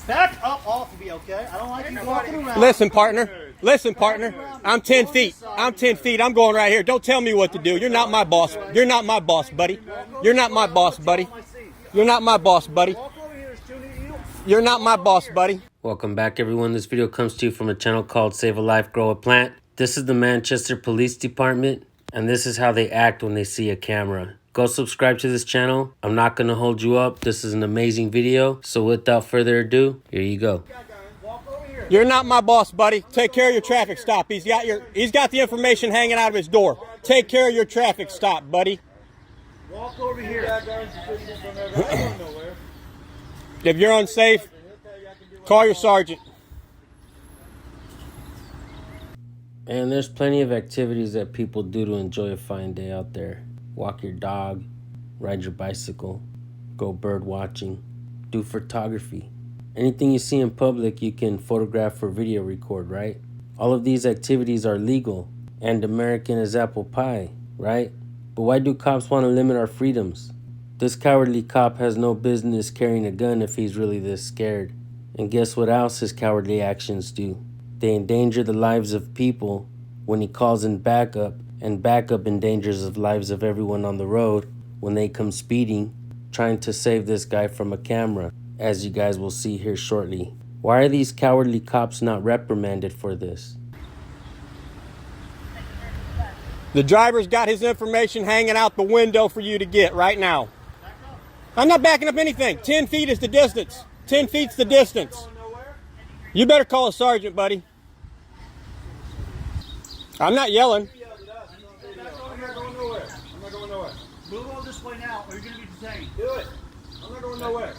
Back up off of me, okay? I don't like you walking around. Listen, partner. Listen, partner. I'm 10 feet. I'm 10 feet. I'm going right here. Don't tell me what to do. You're not my boss. You're not my boss, buddy. You're not my boss, buddy. You're not my boss, buddy. You're not my boss, buddy. Welcome back, everyone. This video comes to you from a channel called Save a Life, Grow a Plant. This is the Manchester Police Department, and this is how they act when they see a camera. Go subscribe to this channel. I'm not going to hold you up. This is an amazing video. So without further ado, here you go. You're not my boss, buddy. Take care of your traffic stop. He's got the information hanging out of his door. Take care of your traffic stop, buddy. Walk over here. If you're unsafe, call your sergeant. And there's plenty of activities that people do to enjoy a fine day out there. Walk your dog, ride your bicycle, go bird watching, do photography. Anything you see in public you can photograph or video record, right? All of these activities are legal and American as apple pie, right? But why do cops want to limit our freedoms? This cowardly cop has no business carrying a gun if he's really this scared. And guess what else his cowardly actions do? They endanger the lives of people when he calls in backup, and backup endangers the lives of everyone on the road when they come speeding, trying to save this guy from a camera, as you guys will see here shortly. Why are these cowardly cops not reprimanded for this? The driver's got his information hanging out the window for you to get right now. I'm not backing up anything. 10 feet is the distance. 10 feet's the distance. You better call a sergeant, buddy. I'm not yelling. Move on this way now, or you're going to be detained. Do it. I'm not going nowhere.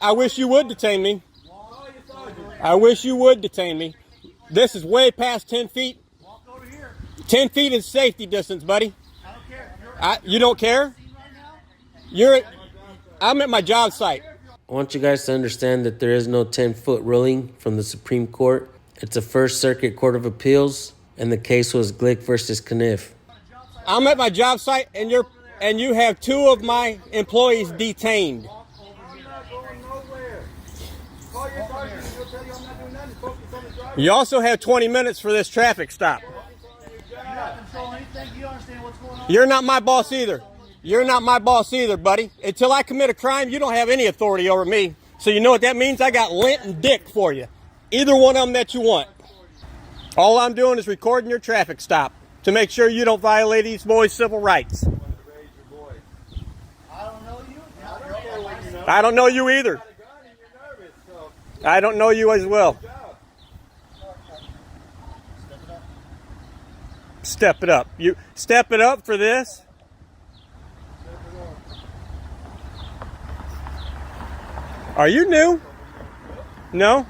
I wish you would detain me. I wish you would detain me. This is way past 10 feet. Walk over here. 10 feet is safety distance, buddy. I don't care. You don't care? I'm at my job site. I want you guys to understand that there is no 10-foot ruling from the Supreme Court. It's a First Circuit Court of Appeals, and the case was Glick versus Kniff. I'm at my job site, and you have 2 of my employees detained. I'm not going nowhere. Call your sergeant and he'll tell you I'm not doing nothing. Focus on the driver. You also have 20 minutes for this traffic stop. You're not controlling anything. You understand what's going on? You're not my boss either. You're not my boss either, buddy. Until I commit a crime, you don't have any authority over me. So you know what that means? I got lint and dick for you. Either one of them that you want. All I'm doing is recording your traffic stop to make sure you don't violate these boys' civil rights. I don't know you. I don't know you either. I don't know you as well. Step it up. You step it up for this. Are you new? No?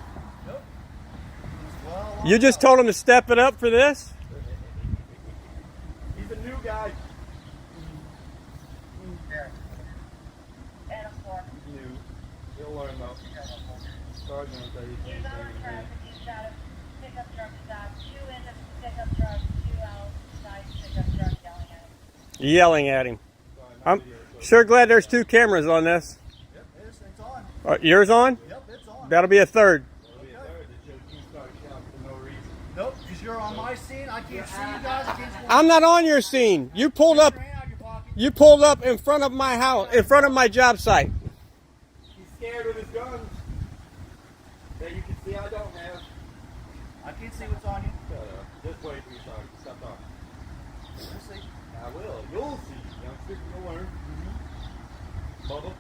You just told him to step it up for this? He's a new guy. New. He'll learn though. Sergeant will tell you things. Yelling at him. I'm sure glad there's 2 cameras on this. Yep, it's on. Yours on? Yep, it's on. That'll be a 3rd. Nope, because you're on my scene. I can't see you guys. I can't see I'm not on your scene. You pulled up. You pulled up in front of my house, in front of my job site. He's scared with his guns. That you can see I don't have. I can't see what's on you. Just wait for you to stop talking. You'll see. I will. You'll see. Youngster, you'll learn. Bubba.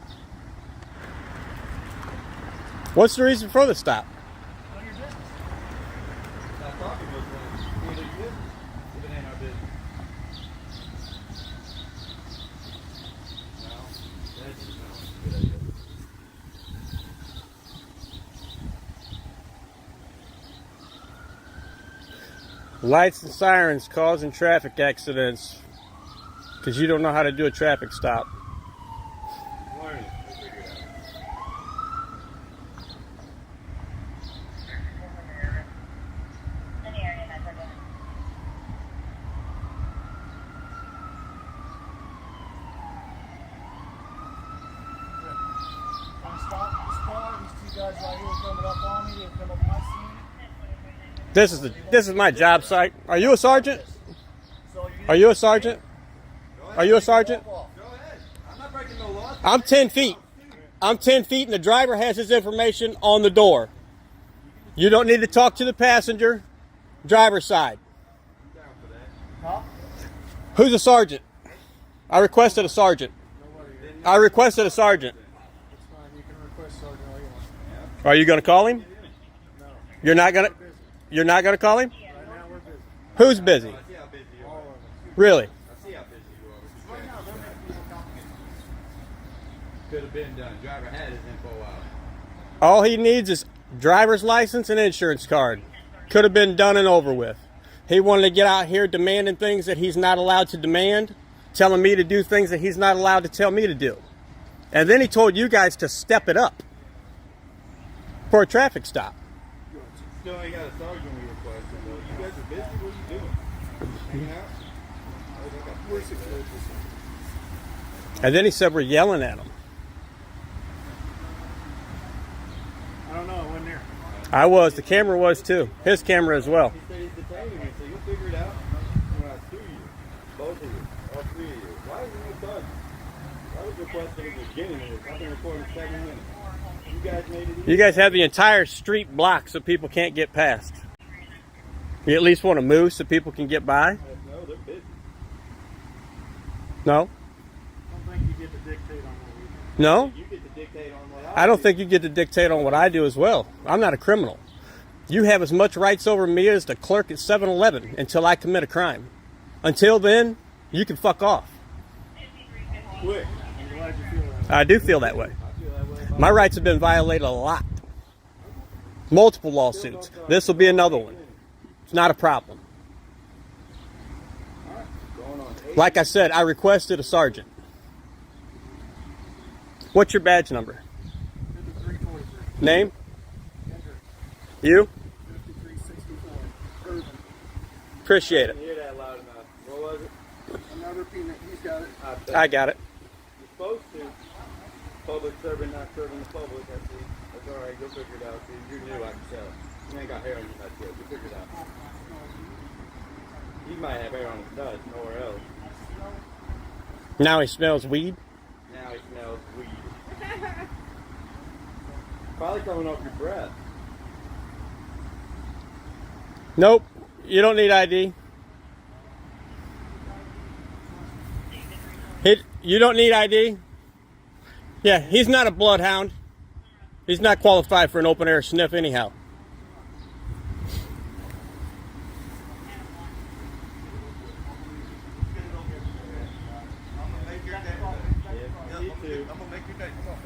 What's the reason for the stop? None of your business. Stop talking with them. None of your business. If it ain't our business. No. That's just not a good idea. Lights and sirens causing traffic accidents because you don't know how to do a traffic stop. Learn it. We'll figure it out. Stop this car. These 2 guys right here coming up on me, they come up my scene. This is my job site. Are you a sergeant? Are you a sergeant? Are you a sergeant? Go ahead. I'm not breaking no laws. I'm 10 feet. I'm 10 feet and the driver has his information on the door. You don't need to talk to the passenger. Driver's side. Huh? Who's a sergeant? I requested a sergeant. I requested a sergeant. It's fine. You can request sergeant all you want. Are you going to call him? No. You're not going to. You're not going to call him? Right now we're busy. Who's busy? I see how busy you are. All of us. Really? I see how busy you are. Right now they're making people complicated. Could have been done. Driver had his info out. All he needs is driver's license and insurance card. Could have been done and over with. He wanted to get out here demanding things that he's not allowed to demand, telling me to do things that he's not allowed to tell me to do. And then he told you guys to step it up for a traffic stop. Still ain't got a sergeant we requested though. You guys are busy. What are you doing? Hanging out? I got 46 minutes. And then he said we're yelling at him. I don't know. I wasn't there. I was. The camera was too. His camera as well. He said he's detaining me, so you'll figure it out when I sue you. Both of you. All three of you. Why is it no sergeant? I was requesting at the beginning of this. I've been recording 7 minutes. You guys made it easy. You guys have the entire street blocked so people can't get past. You at least want to move so people can get by? No, they're busy. No? I don't think you get to dictate on what we do. No? You get to dictate on what I don't think you get to dictate on what I do as well. I'm not a criminal. You have as much rights over me as the clerk at 7-Eleven until I commit a crime. Until then, you can fuck off. Quick. I'm glad you feel that way. I do feel that way. I feel that way about My rights have been violated a lot. Multiple lawsuits. This will be another one. It's not a problem. going on. Like I said, I requested a sergeant. What's your badge number? 5343. Name? Enter. You? 5364. Urban. Appreciate I it. didn't hear that loud enough. What was it? I'm not repeating it. He's got it. I got it. You're supposed to. Public serving, not serving the public. That's it. That's all right. You'll figure it out. You're new, I can tell. You ain't got hair on your nuts yet. You'll figure it out. He might have hair on his nuts, nowhere else. Now he smells weed. Now he smells weed. Probably coming off your breath. Nope. You don't need ID. You don't need ID? Yeah, he's not a bloodhound. He's not qualified for an open air sniff anyhow.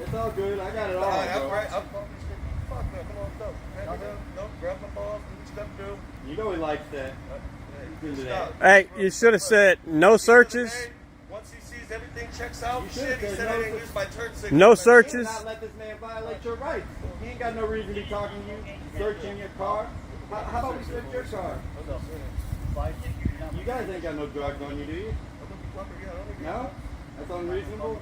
It's all good. I got it all. You know he likes that. He's into that. Hey, you should have said no searches. Once he sees everything checks out, You shit, he should've said said I no didn't use my turn signal. No You searches. not let this man violate your rights. He ain't got no reason to be talking to you, searching your car. How about we search your car? You guys ain't got no drugs on you, do you? No? That's unreasonable?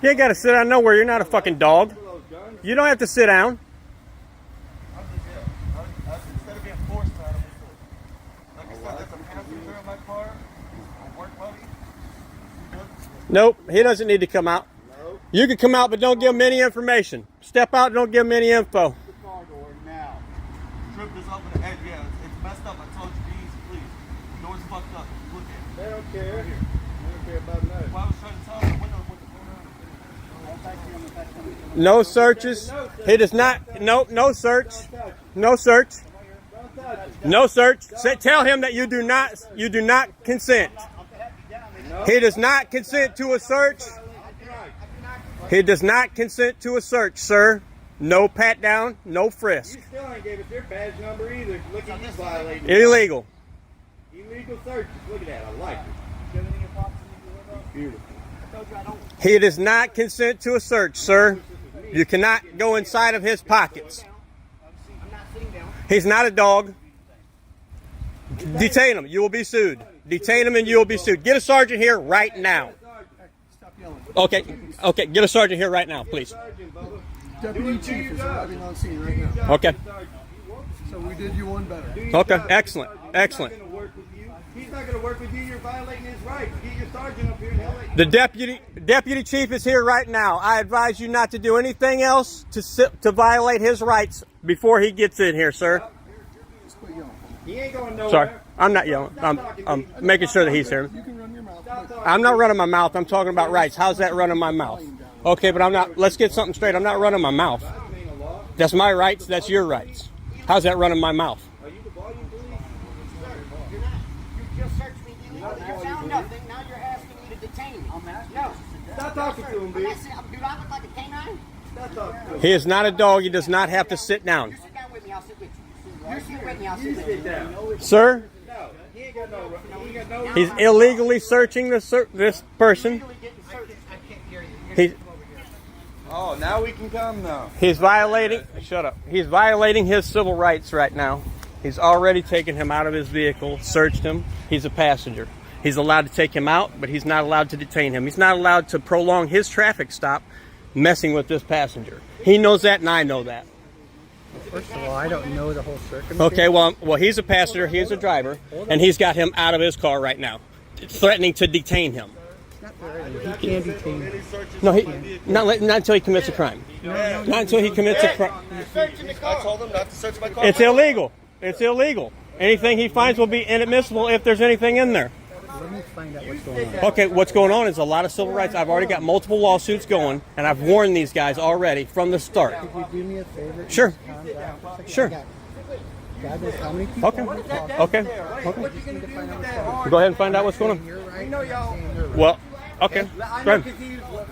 You ain't got to sit down nowhere. You're not a fucking dog. Those guns? You don't have to sit down. Instead of being forced out of it, like I said, there's a passenger in my car, a work buddy. Nope, he doesn't need to come out. No. You can come out, but don't give him any information. Step out, don't give him any info. The car door now. Trip is up in the edge, yeah, it's messed up. I told you, be easy, please. Door's fucked up. Look at it. They don't care. They don't care about nothing. Well, I was trying to tell you, the window with the No searches. He does not. No search. No search. Don't touch it. No search. Tell him that you do not consent. He does not consent to a search. He does not consent to a search, sir. No pat down, no frisk. You still ain't gave us your badge number either. Look at you violating. Illegal. Illegal searches. Look at that. I like it. Beautiful. He does not consent to a search, sir. You cannot go inside of his pockets. He's not a dog. Detain him. You will be sued. Detain him and you will be sued. Get a sergeant here right now. Okay. Okay. Get a sergeant here right now, please. Sergeant, Bubba. Deputy Chief is arriving on scene right now. Okay. So we did you one better. Okay. Excellent. Excellent. He's not going to work with you. You're violating his rights. Get your sergeant up here and he'll let you. The deputy chief is here right now. I advise you not to do anything else to violate his rights before he gets in here, sir. He ain't going nowhere. Sorry, I'm not yelling. I'm making sure that he's here. You can run your mouth. I'm not running my mouth. I'm talking about rights. How's that running my mouth? Okay, but I'm not. Let's get something straight. I'm not running my mouth. That's my rights. That's your rights. How's that running my mouth? Are you the volume police? You're not. You just searched me. You found nothing. Now you're asking me to detain me. No. Stop talking to him, I'm dude. not saying, do I look like a canine? Stop talking to him. He is not a dog. He does not have to sit down. You sit down with me. I'll sit with you. You sit with me. I'll sit with Sit you. down. Sir, No, he ain't got no. He ain't got no. he's illegally searching this person. Legally getting searched. I can't hear you. He's Oh, now we can come now. He's violating. Shut up. He's violating his civil rights right now. He's already taken him out of his vehicle, searched him. He's a passenger. He's allowed to take him out, but he's not allowed to detain him. He's not allowed to prolong his traffic stop messing with this passenger. He knows that, and I know that. First of all, I don't know the whole circumstance. Okay, well, he's a passenger, he's a driver, and he's got him out of his car right now, threatening to detain him. He can detain me. No, not until he commits a crime. Not until he commits a crime. I told him not to search my car. It's illegal. It's illegal. Anything he finds will be inadmissible if there's anything in there. Let me find out what's going on. Okay, what's going on is a lot of civil rights. I've already got multiple lawsuits going, and I've warned these guys already from the start. Could you do me a favor? Sure. Calm down for a second? Sure. God knows how many people Okay. on the call. Okay. I just need to find out what's going on. Go ahead and find out what's going on. You're right. know y'all- I'm saying you're right. Well, okay. I Go know ahead.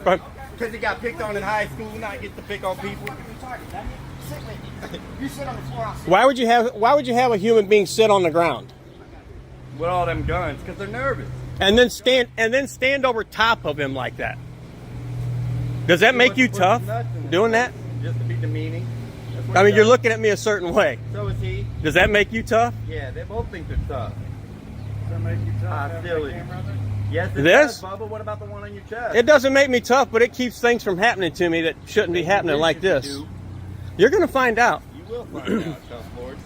Go ahead. because he got picked on in high school. Now he gets to pick on people. Sit with me. You sit on the floor. I'll sit. Why would you have a human being sit on the ground With all them guns, because they're nervous. and then stand over top of him like that? Does that make you tough doing that? Just to be demeaning. That's what I he mean, you're does. looking at me a certain way. So is he. Does that make you tough? Yeah, they both think they're tough. Does that make you tough? Hostility. Yes, it This? does, Bubba. What about the one on your chest? It doesn't make me tough, but it keeps things from happening to me that shouldn't be happening like this. You're going to find out. You will find out, tough lords.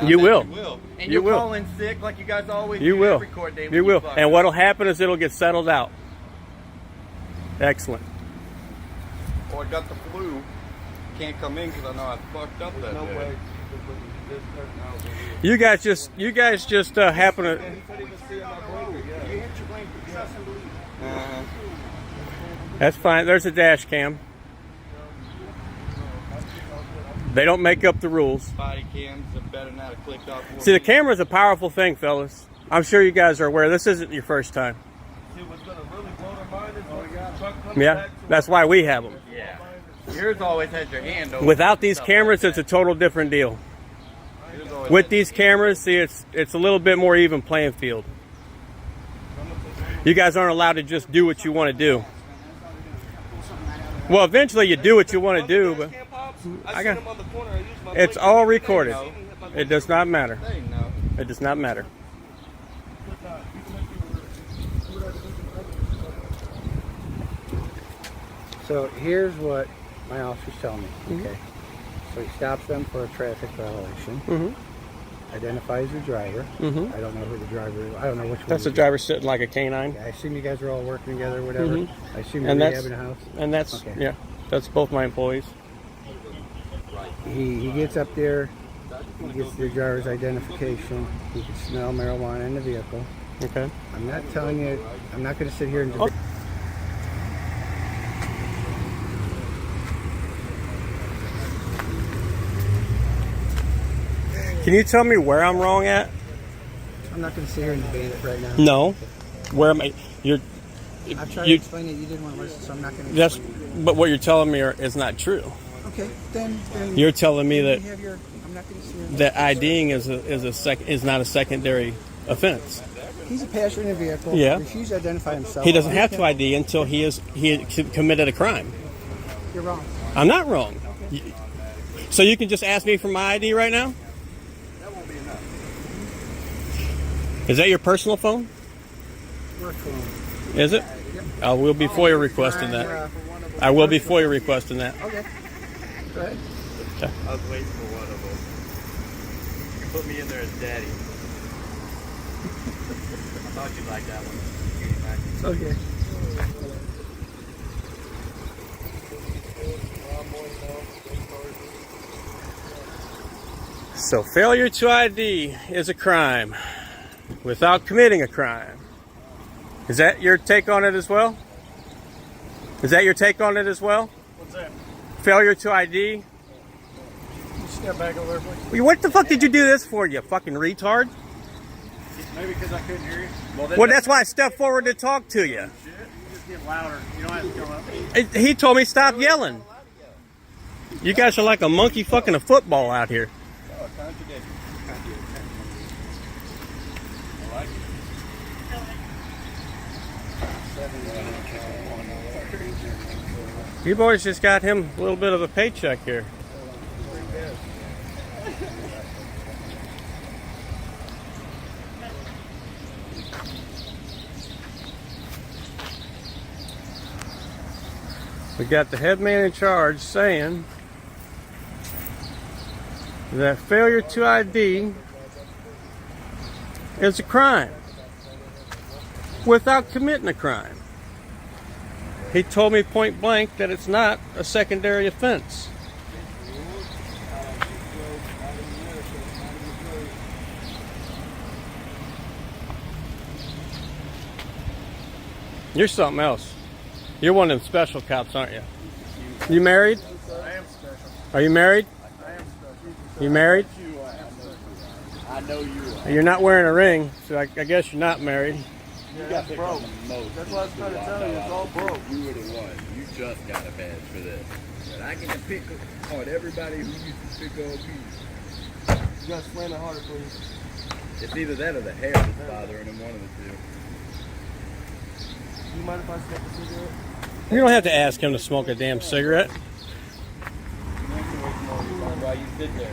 You will. You will. And You you're will. calling sick like you guys always You do will. every court day. when You will. fuck And up. what'll happen is it'll get settled out. Excellent. Or I got the flu. Can't come in because I know I fucked up that day. You guys just happen to. That's fine. There's a dash cam. They don't make up the rules. Body cams are better than that. I clicked off. See, the camera's a powerful thing, fellas. I'm sure you guys are aware. This isn't your first time. See, what's going to really blow their mind is when the truck comes Yeah, back to that's why we have them. Yeah. Yours always has your hand over. Without these cameras, it's a total different deal. Yours always With has- these cameras, see, it's a little bit more even playing field. You guys aren't allowed to just do what you want to do. Well, eventually you do what you want to do, but I got- seen him on the corner. I used my it's blinker. all recorded. know. It does not matter. They know. It does not matter. So here's what my officers tell me. Okay. So he stops them for a traffic violation. Mm-hmm. Identifies the driver. Mm-hmm. I don't know who the driver is. I don't know which one. That's the it is. driver sitting like a canine, I assume you guys are all working together, whatever. Mhm. I assume you're and that's rehabbing a house. and that's Okay. yeah, that's both my employees. He gets up there. He gets the driver's identification. He can smell marijuana in the vehicle. Okay. I'm not telling you. I'm not going to sit here and. Oh. Can you tell me where I'm wrong at? I'm not going to sit here and debate it right now. No. Where am I? You're. I've tried you- to explain it. You didn't want to listen, so I'm not going to. That's. explain But what you're telling me is not true. it. Okay, then. You're telling me that you have your. I'm not going to sit here. And that IDing is not a secondary offense. He's a passenger in a vehicle. Yeah. Refused to identify himself. He doesn't have to ID until he had committed a crime. You're wrong. I'm not wrong. So you can just ask me for my ID right now? That won't be enough. Is that your personal phone? Work phone. Is it? I will be FOIA requesting that. I will be FOIA requesting that. Okay. Go ahead. I was waiting for one of them. You can put me in there as daddy. I thought you'd like that one. It's okay. So failure to ID is a crime without committing a crime. Is that your take on it as well? Is that your take on it as well? What's that? Failure to ID? Step back over there, please. What the fuck did you do this for, you fucking retard? Maybe because I couldn't hear you. Well, that's why I stepped forward to talk to you. Shit, you just get louder. You don't have to come up. He told me stop yelling. You guys are like a monkey fucking a football out here. Oh, contradiction. I like it. You boys just got him a little bit of a paycheck here. We got the head man in charge saying that failure to ID is a crime without committing a crime. He told me point blank that it's not a secondary offense. You're something else. You're one of them special cops, aren't you? You married? I am special. Are you married? I am special. You married? I know you are. You're not wearing a ring, so I guess you're not married. You got broke. That's what I was trying to tell you. It's all broke. You were the one. You just got a badge for this. But I can pick on everybody who used to pick on me. You got to slam it harder, please. It's either that or the hair that's bothering him, one of the two. Do you mind if I smoke a cigarette? You don't have to ask him to smoke a damn cigarette. Why you sit there?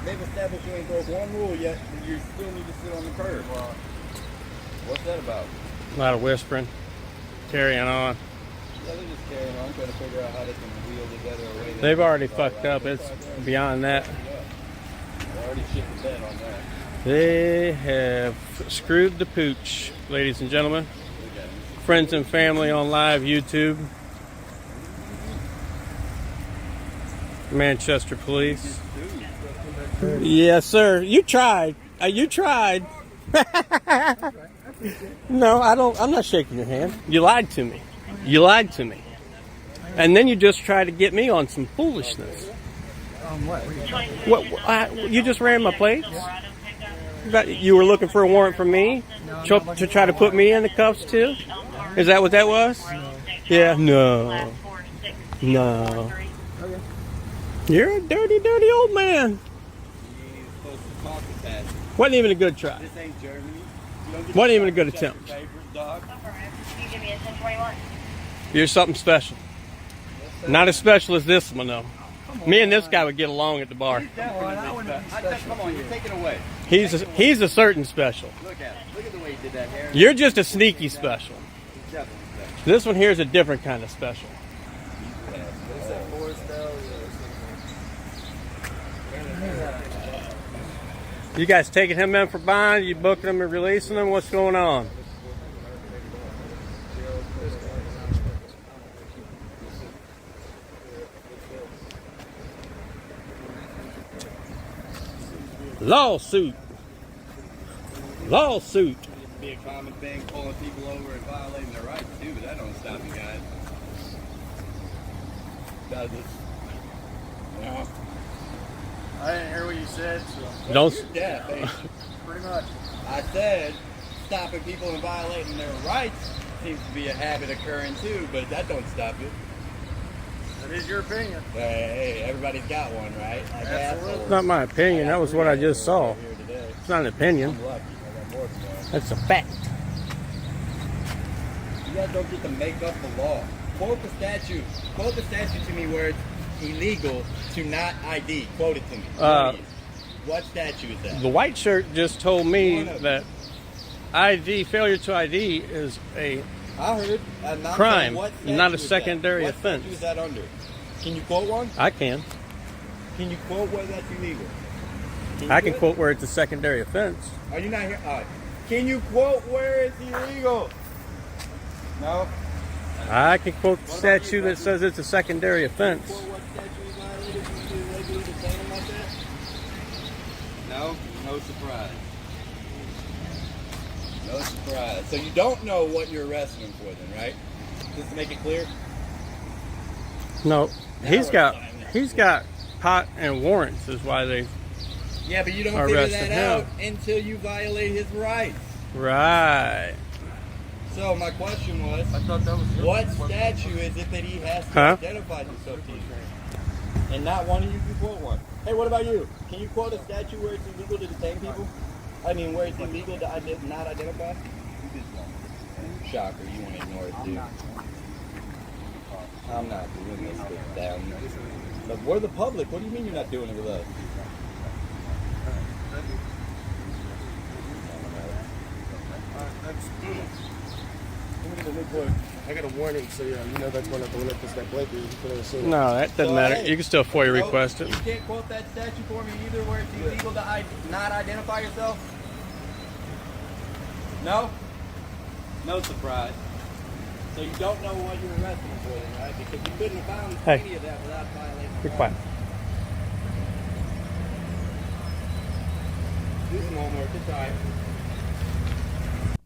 They've established you ain't broke one rule yet, and you still need to sit on the curb. What's that about? A lot of whispering, carrying on. Yeah, they're just carrying on, trying to figure out how they can wheel together a way. They've already fucked up. It's beyond that. They already shit the bed on that. They have screwed the pooch, ladies and gentlemen. Friends and family on live YouTube. Manchester Police. Yes, sir. You tried. You tried. No, I don't. I'm not shaking your hand. You lied to me. You lied to me. And then you just tried to get me on some foolishness. What? You just ran my plates? You were looking for a warrant from me to try to put me in the cuffs too? Is that what that was? Yeah. No. No. You're a dirty, dirty old man. Wasn't even a good try. This ain't Germany. Wasn't even a good attempt. You're something special. Not as special as this one, though. Me and this guy would get along at the bar. Come on, you're taking away. He's a certain special. Look at him. Look at the way he did that hair. You're just a sneaky special. He's definitely special. This one here is a different kind of special. You guys taking him in for bond? You booking him and releasing him? What's going on? Lawsuit. Lawsuit. It'd be a common thing, pulling people over and violating their rights too, but that don't stop you guys. Does it? No. I didn't hear what you said, so. Don't. You're deaf, ain't you? Pretty much. I said stopping people and violating their rights seems to be a habit occurring too, but that don't stop you. That is your opinion. Hey, everybody's got one, right? Like Absolutely. It's not my opinion. That was what I just saw. Here today. It's not an opinion. I'm lucky. I got more than that. That's a fact. You guys don't get to make up the law. Quote the statute. Quote the statute to me where it's illegal to not ID. Quote it to me. What statute is that? The white shirt just told me that ID, failure to ID, is a I heard. And I'm Crime, saying, what statute not a is that? secondary What offense. statute is that under? Can you quote one? I can. Can you quote where that's illegal? I can quote where it's a secondary offense. Are you not here? All right. Can you quote where it's illegal? No. I can quote the statute that says it's a secondary offense. Quote what statute you violated if you illegally detain him like that? No. No surprise. No surprise. So you don't know what you're arresting him for, then, right? Just to make it clear. No, he's got pot and warrants is why they. Yeah, but you don't figure that out until you violate his rights. Right. So my question was, I thought that was what statute is it that he has to identify himself to you? And not one of you can quote one. Hey, what about you? Can you quote a statute where it's illegal to detain people? I mean, where it's illegal to not identify? Shocker, you want to ignore it too. I'm not doing this with them. But we're the public. What do you mean you're not doing it with us? I got a warning, so yeah, you know that's one of the one that puts that blanket. You could have seen it. No, that doesn't matter. Hey, You can still FOIA request it. You can't quote that statute for me either where it's illegal to not identify yourself? No? No surprise. So you don't know what you're arresting for then, right? Because you couldn't have found any of that without violating the Be quiet. Do some homework, it's alright.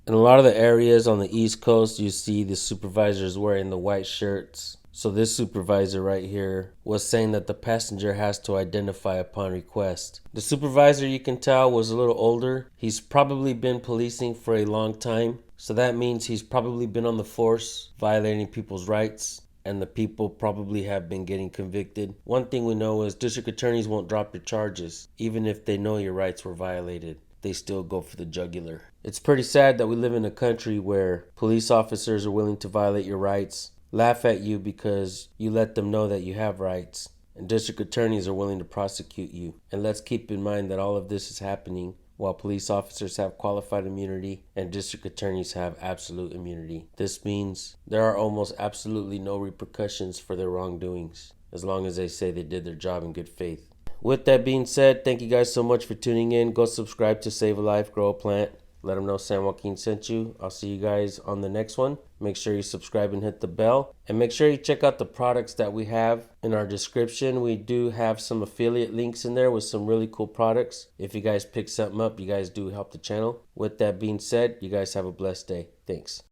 In a lot of the areas on the East Coast, you see the supervisors wearing the white shirts. So this supervisor right here was saying that the passenger has to identify upon request. The supervisor, you can tell, was a little older. He's probably been policing for a long time. So that means he's probably been on the force, violating people's rights. And the people probably have been getting convicted. One thing we know is district attorneys won't drop your charges. Even if they know your rights were violated, they still go for the jugular. It's pretty sad that we live in a country where police officers are willing to violate your rights, laugh at you because you let them know that you have rights, and district attorneys are willing to prosecute you. And let's keep in mind that all of this is happening while police officers have qualified immunity and district attorneys have absolute immunity. This means there are almost absolutely no repercussions for their wrongdoings, as long as they say they did their job in good faith. With that being said, thank you guys so much for tuning in. Go subscribe to Save a Life, Grow a Plant. Let them know San Joaquin sent you. I'll see you guys on the next one. Make sure you subscribe and hit the bell. And make sure you check out the products that we have in our description. We do have some affiliate links in there with some really cool products. If you guys pick something up, you guys do help the channel. With that being said, you guys have a blessed day. Thanks.